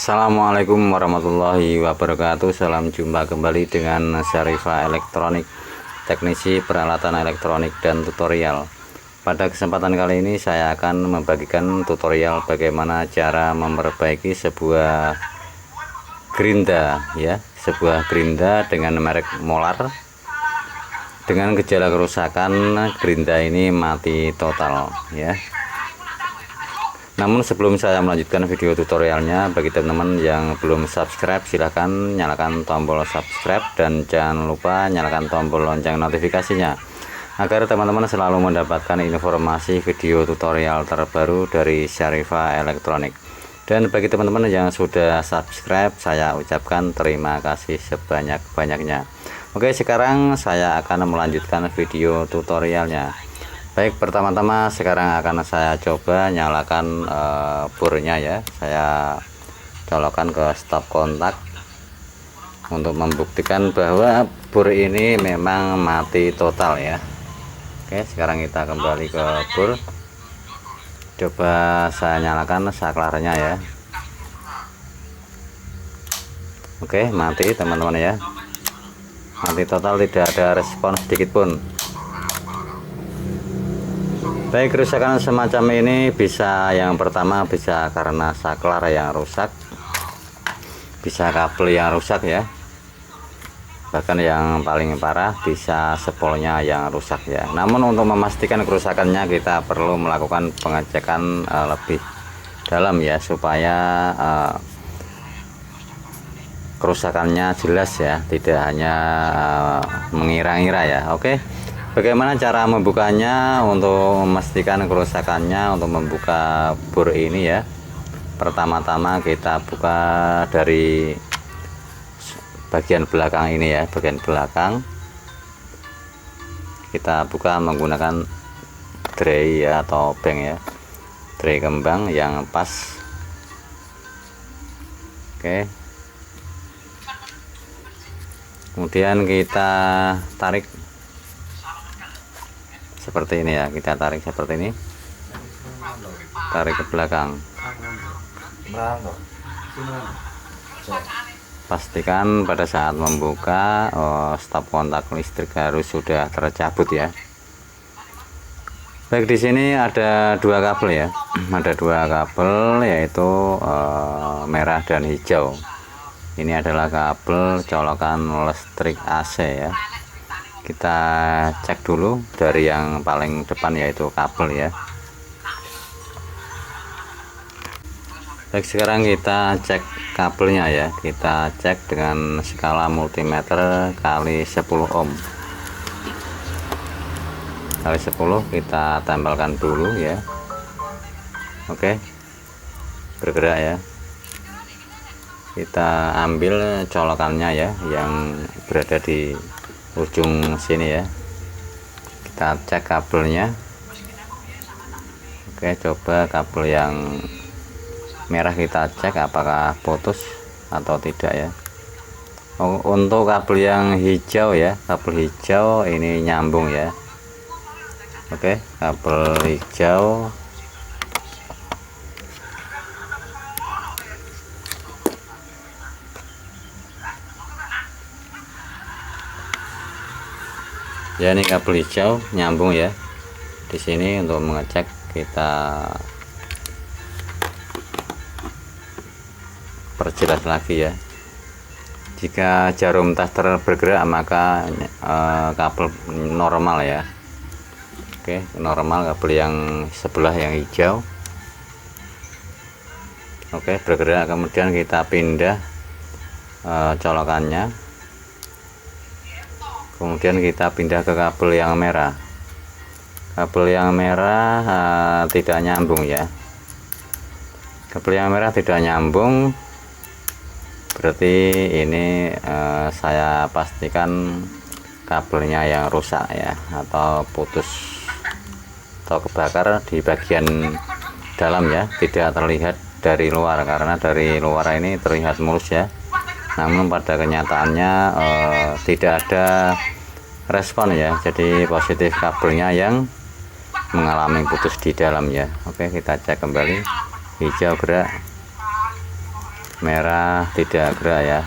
Assalamualaikum warahmatullahi wabarakatuh. Salam jumpa kembali dengan Syarifah Elektronik, teknisi peralatan elektronik dan tutorial. Pada kesempatan kali ini saya akan membagikan tutorial bagaimana cara memperbaiki sebuah gerinda ya, sebuah gerinda dengan merek Molar dengan gejala kerusakan gerinda ini mati total ya. Namun sebelum saya melanjutkan video tutorialnya, bagi teman-teman yang belum subscribe, silahkan nyalakan tombol subscribe dan jangan lupa nyalakan tombol lonceng notifikasinya agar teman-teman selalu mendapatkan informasi video tutorial terbaru dari Syarifah Elektronik. Dan bagi teman-teman yang sudah subscribe, saya ucapkan terima kasih sebanyak-banyaknya. Oke, sekarang saya akan melanjutkan video tutorialnya. Baik, pertama-tama sekarang akan saya coba nyalakan burnya ya. Saya colokkan ke stop kontak untuk membuktikan bahwa bur ini memang mati total ya. Oke, sekarang kita kembali ke bur. Coba saya nyalakan saklarnya ya. Oke, mati teman-teman ya. Mati total, tidak ada respon sedikit pun. Baik, kerusakan semacam ini bisa, yang pertama bisa karena saklar yang rusak, bisa kabel yang rusak ya, bahkan yang paling parah bisa spolnya yang rusak ya. Namun untuk memastikan kerusakannya kita perlu melakukan pengecekan lebih dalam ya, supaya kerusakannya jelas ya, tidak hanya mengira-ngira ya. Oke, bagaimana cara membukanya untuk memastikan kerusakannya? Untuk membuka bur ini ya, pertama-tama kita buka dari bagian belakang ini ya, bagian belakang kita buka menggunakan tray ya, atau bank ya, tray kembang yang pas. Oke, kemudian kita tarik seperti ini ya, kita tarik seperti ini, tarik ke belakang. Pastikan pada saat membuka stop kontak listrik harus sudah tercabut ya. Baik, di sini ada dua kabel ya, ada dua kabel, yaitu merah dan hijau. Ini adalah kabel colokan listrik AC ya. Kita cek dulu dari yang paling depan, yaitu kabel ya. Baik, sekarang kita cek kabelnya ya. Kita cek dengan skala multimeter kali 10 ohm kali 10, kita tempelkan dulu ya. Oke, bergerak ya. Kita ambil colokannya ya, yang berada di ujung sini ya. Kita cek kabelnya. Oke, coba kabel yang merah kita cek apakah putus atau tidak ya. Untuk kabel yang hijau ya, kabel hijau ini nyambung ya. Oke, kabel hijau ya, ini kabel hijau nyambung ya. Di sini untuk mengecek kita perjelas lagi ya. Jika jarum taster bergerak maka kabel normal ya. Oke, normal kabel yang sebelah yang hijau. Oke, bergerak. Kemudian kita pindah colokannya. Kemudian kita pindah ke kabel yang merah. Kabel yang merah tidak nyambung ya. Kabel yang merah tidak nyambung, berarti ini saya pastikan kabelnya yang rusak ya, atau putus atau kebakar di bagian dalam ya. Tidak terlihat dari luar, karena dari luar ini terlihat mulus ya, namun pada kenyataannya tidak ada respon ya. Jadi positif kabelnya yang mengalami putus di dalam ya. Oke, kita cek kembali. Hijau gerak, merah tidak gerak ya.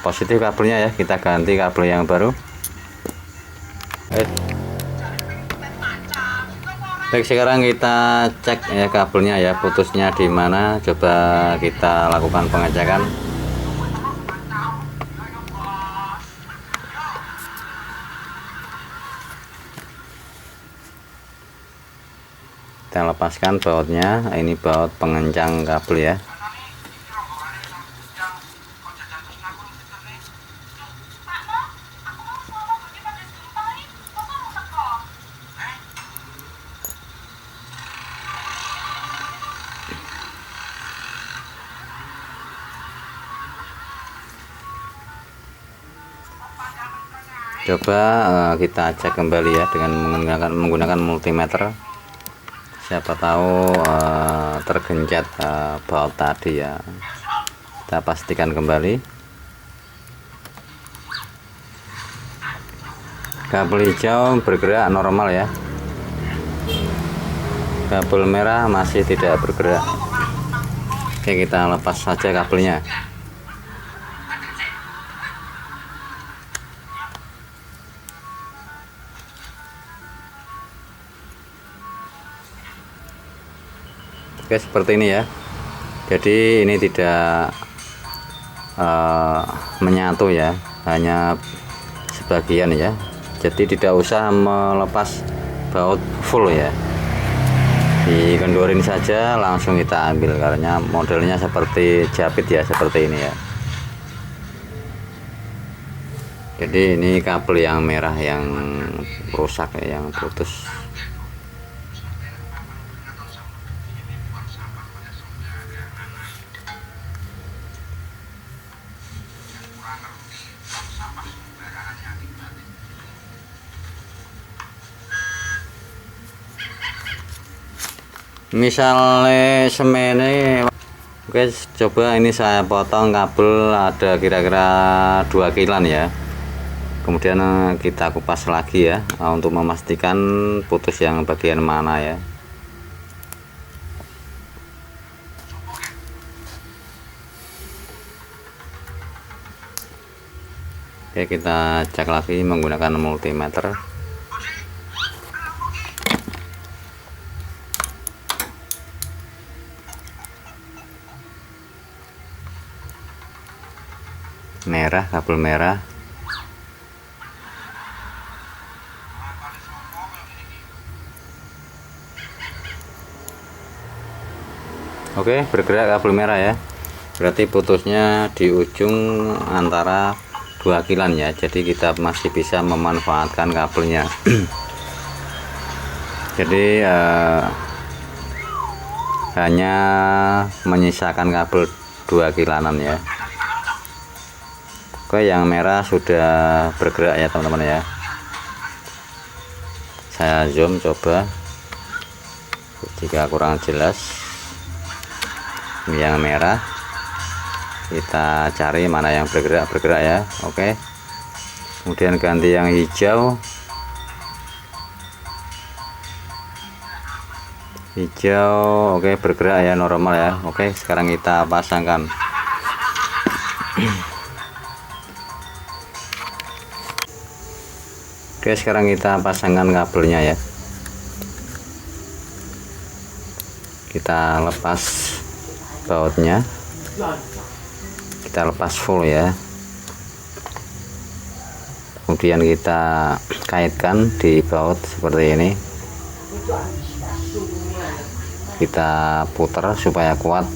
Positif kabelnya ya, kita ganti kabel yang baru. Baik, sekarang kita cek ya kabelnya ya, putusnya di mana. Coba kita lakukan pengecekan. Kita lepaskan bautnya. Ini baut pengencang kabel ya. Coba kita cek kembali ya dengan menggunakan multimeter. Siapa tahu tergencet baut tadi ya. Kita pastikan kembali. Kabel hijau bergerak normal ya. Kabel merah masih tidak bergerak. Oke, kita lepas saja kabelnya. Oke, seperti ini ya. Jadi ini tidak menyatu ya, hanya sebagian ya. Jadi tidak usah melepas baut full ya, dikendorin saja langsung kita ambil, karena modelnya seperti japit ya, seperti ini ya. Jadi ini kabel yang merah yang rusak ya, yang putus. Misalnya semene, oke, coba ini saya potong kabel ada kira-kira 2 kilan ya. Kemudian kita kupas lagi ya, untuk memastikan putus yang bagian mana ya. Oke, kita cek lagi menggunakan multimeter. Merah, kabel merah. Oke, bergerak kabel merah ya. Berarti putusnya di ujung antara 2 kilan ya. Jadi kita masih bisa memanfaatkan kabelnya. Jadi hanya menyisakan kabel 2 kilanan ya. Oke, yang merah sudah bergerak ya teman-teman ya. Saya zoom coba jika kurang jelas. Yang merah kita cari mana yang bergerak ya. Oke, kemudian ganti yang hijau. Oke, bergerak ya, normal ya. Oke, sekarang kita pasangkan. Oke, sekarang kita pasangkan kabelnya ya. Kita lepas bautnya, kita lepas full ya. Kemudian kita kaitkan di baut seperti ini. Kita putar supaya kuat.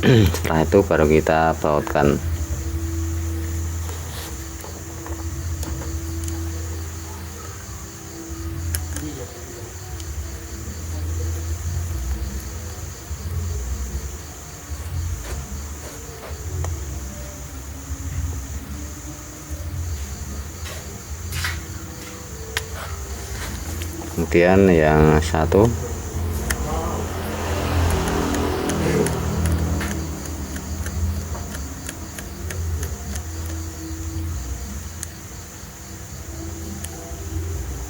Setelah itu baru kita bautkan. Kemudian yang satu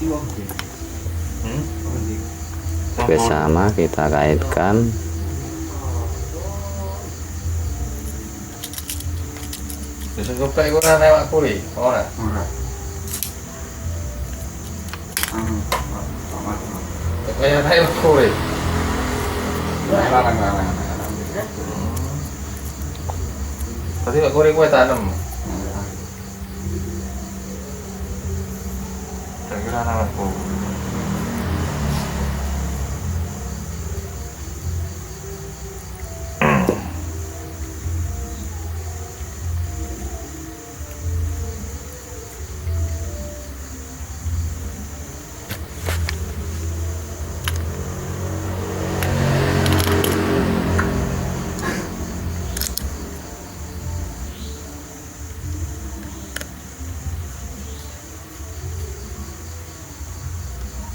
Oke. Oke, sama kita kaitkan. Bisa keplek gue nang lewat kuli, ora. Kayak lewat kuli. Larang. Tadi kok kuli gue tanam. Kira-kira lewat kuli.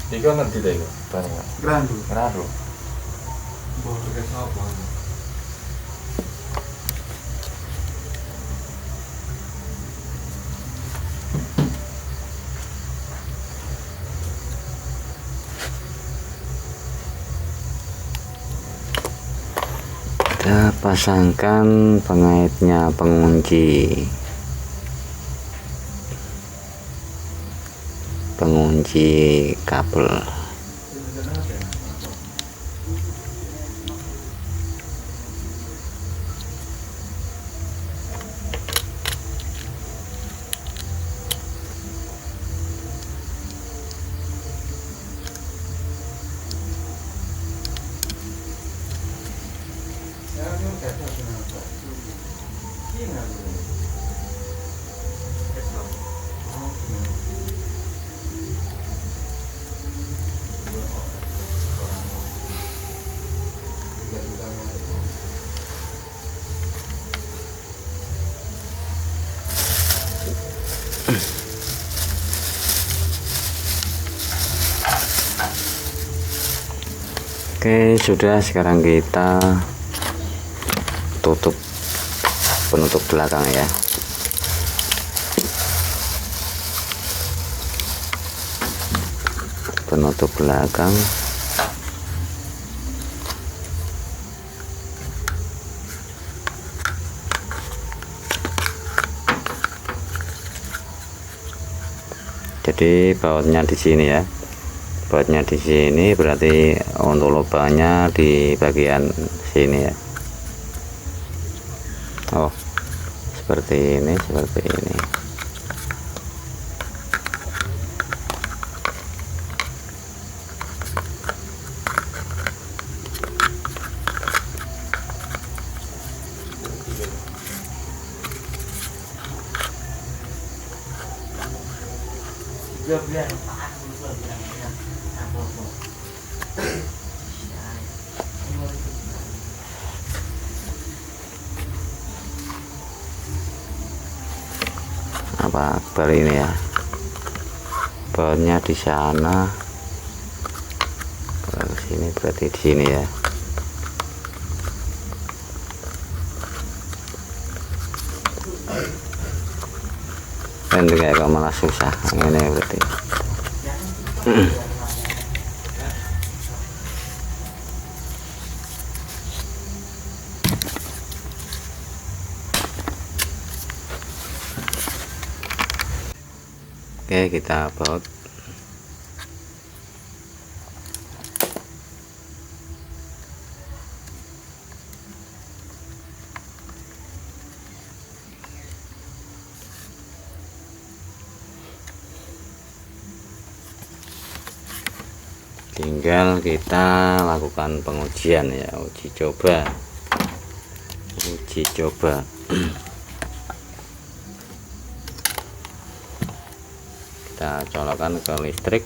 Iku nanti deh, bareng. Grando. Boleh ke sapa? Kita pasangkan pengaitnya, pengunci kabel. Oke, sudah. Sekarang kita tutup penutup belakang ya. Penutup belakang. Jadi bautnya di sini ya. Bautnya di sini, berarti untuk lubangnya di bagian sini ya. Oh, seperti ini. Apa akbar ini ya, bautnya di sana, kalau sini berarti di sini ya. Kan kayak kok malah susah ini berarti. Oke, kita baut. Tinggal kita lakukan pengujian ya, uji coba. Kita colokkan ke listrik,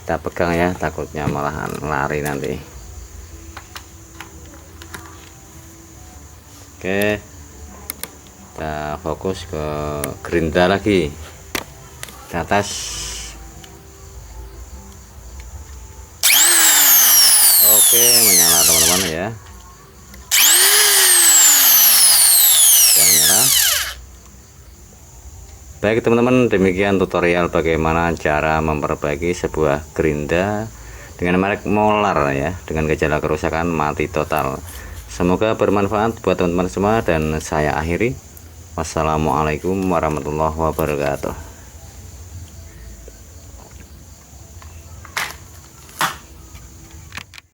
kita pegang ya, takutnya malahan lari nanti. Oke, kita fokus ke gerinda lagi ke atas. Oke, menyala teman-teman ya, sudah menyala. Baik teman-teman, demikian tutorial bagaimana cara memperbaiki sebuah gerinda dengan merek Molar ya, dengan gejala kerusakan mati total. Semoga bermanfaat buat teman-teman semua dan saya akhiri. Wassalamualaikum warahmatullahi wabarakatuh.